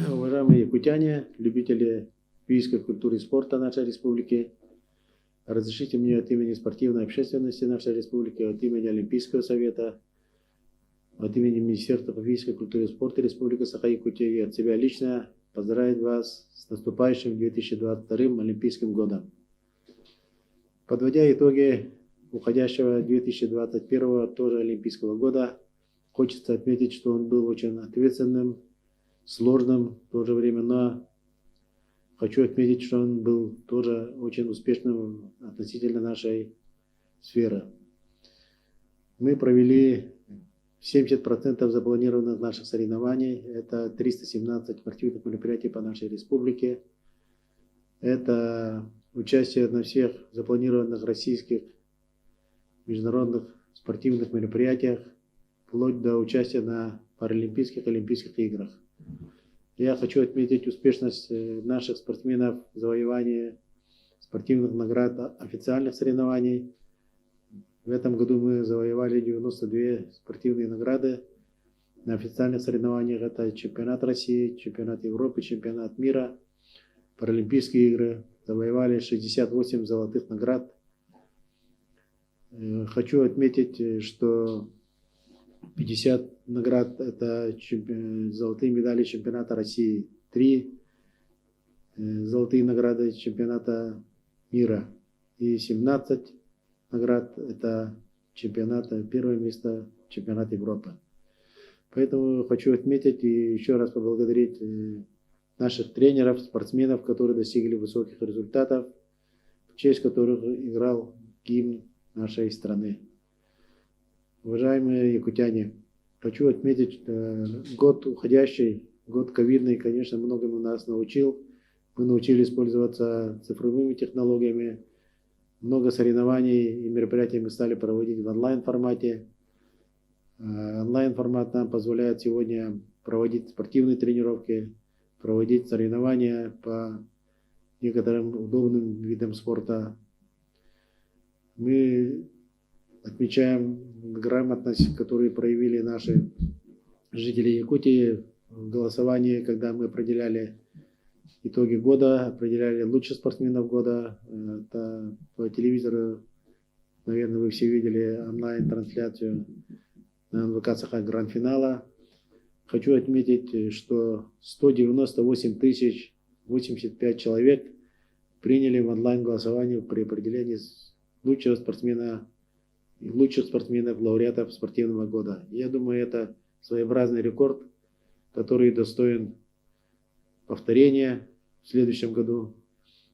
Уважаемые якутяне, любители физической культуры и спорта нашей республики, разрешите мне от имени спортивной общественности нашей республики, от имени Олимпийского совета, от имени Министерства по физической культуре и спорту Республики Саха-Якутия и от себя лично поздравить вас с наступающим 2022 Олимпийским годом. Подводя итоги уходящего 2021 тоже Олимпийского года, хочется отметить, что он был очень ответственным, сложным в то же время, но хочу отметить, что он был тоже очень успешным относительно нашей сферы. Мы провели 70% запланированных наших соревнований. Это 317 спортивных мероприятий по нашей республике. Это участие на всех запланированных российских международных спортивных мероприятиях, вплоть до участия на Паралимпийских и Олимпийских играх. Я хочу отметить успешность наших спортсменов в завоевании спортивных наград официальных соревнований. В этом году мы завоевали 92 спортивные награды на официальных соревнованиях. Это чемпионат России, чемпионат Европы, чемпионат мира, Паралимпийские игры. Завоевали 68 золотых наград. Хочу отметить, что 50 наград – это золотые медали чемпионата России, 3 золотые награды чемпионата мира и 17 наград – это первое место чемпионата Европы. Поэтому хочу отметить и еще раз поблагодарить наших тренеров, спортсменов, которые достигли высоких результатов, в честь которых играл гимн нашей страны. Уважаемые якутяне, хочу отметить, год уходящий, год ковидный, конечно, многому нас научил. Мы научились пользоваться цифровыми технологиями. Много соревнований и мероприятий мы стали проводить в онлайн-формате. Онлайн-формат нам позволяет сегодня проводить спортивные тренировки, проводить соревнования по некоторым удобным видам спорта. Мы отмечаем грамотность, которую проявили наши жители Якутии в голосовании, когда мы определяли итоги года, определяли лучших спортсменов года. Это по телевизору, наверное, вы все видели онлайн-трансляцию на НВК Саха гранд-финала. Хочу отметить, что 198 085 человек приняли в онлайн-голосовании при определении лучшего спортсмена и лучших спортсменов, лауреатов спортивного года. Я думаю, это своеобразный рекорд, который достоин повторения в следующем году.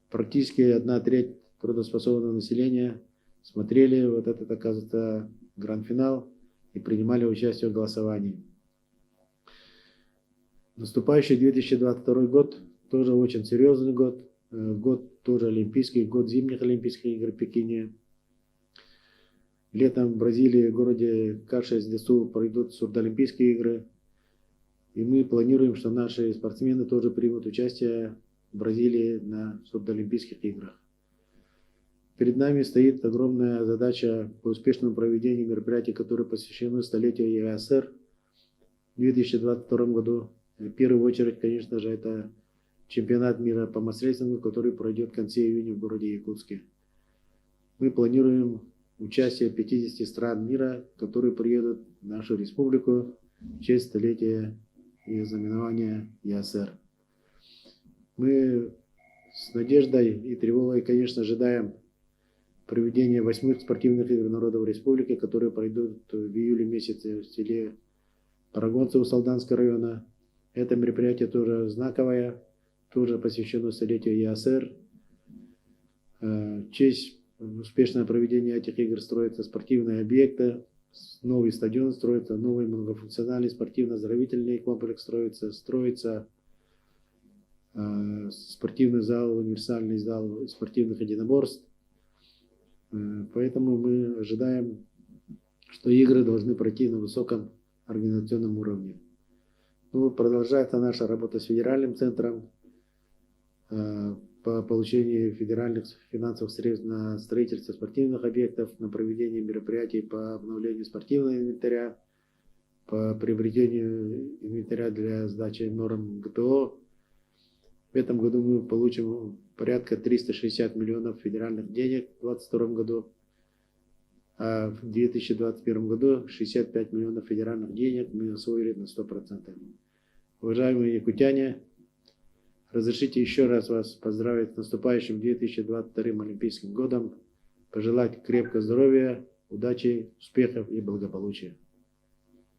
Практически 1/3 трудоспособного населения смотрели вот этот, оказывается, гранд-финал и принимали участие в голосовании. Наступающий 2022 год тоже очень серьезный год. Год тоже олимпийский, год зимних Олимпийских игр в Пекине. Летом в Бразилии, в городе Кашиас-де-Сул, пройдут сурдоолимпийские игры. И мы планируем, что наши спортсмены тоже примут участие в Бразилии на сурдоолимпийских играх. Перед нами стоит огромная задача по успешному проведению мероприятий, которые посвящены столетию ЕАСР в 2022 году. В первую очередь, конечно же, это чемпионат мира по масс-рейсингу, который пройдет в конце июня в городе Якутске. Мы планируем участие 50 стран мира, которые приедут в нашу республику в честь столетия и знаменования ЕАСР. Мы с надеждой и тревогой, конечно, ожидаем проведения 8-х спортивных игр народов республики, которые пройдут в июле месяце в селе Парагонцево Салданского района. Это мероприятие тоже знаковое, тоже посвящено столетию ЕАСР. В честь успешного проведения этих игр строятся спортивные объекты, новый стадион строится, новый многофункциональный спортивно-оздоровительный комплекс строится спортивный зал, универсальный зал спортивных единоборств. Поэтому мы ожидаем, что игры должны пройти на высоком организационном уровне. Продолжается наша работа с федеральным центром по получению федеральных финансовых средств на строительство спортивных объектов, на проведение мероприятий по обновлению спортивного инвентаря. по приобретению инвентаря для сдачи норм ГТО. В этом году мы получим порядка 360 миллионов федеральных денег в 2022 году, а в 2021 году 65 миллионов федеральных денег мы освоили на 100%. Уважаемые якутяне, разрешите еще раз вас поздравить с наступающим 2022 Олимпийским годом, пожелать крепкого здоровья, удачи, успехов и благополучия.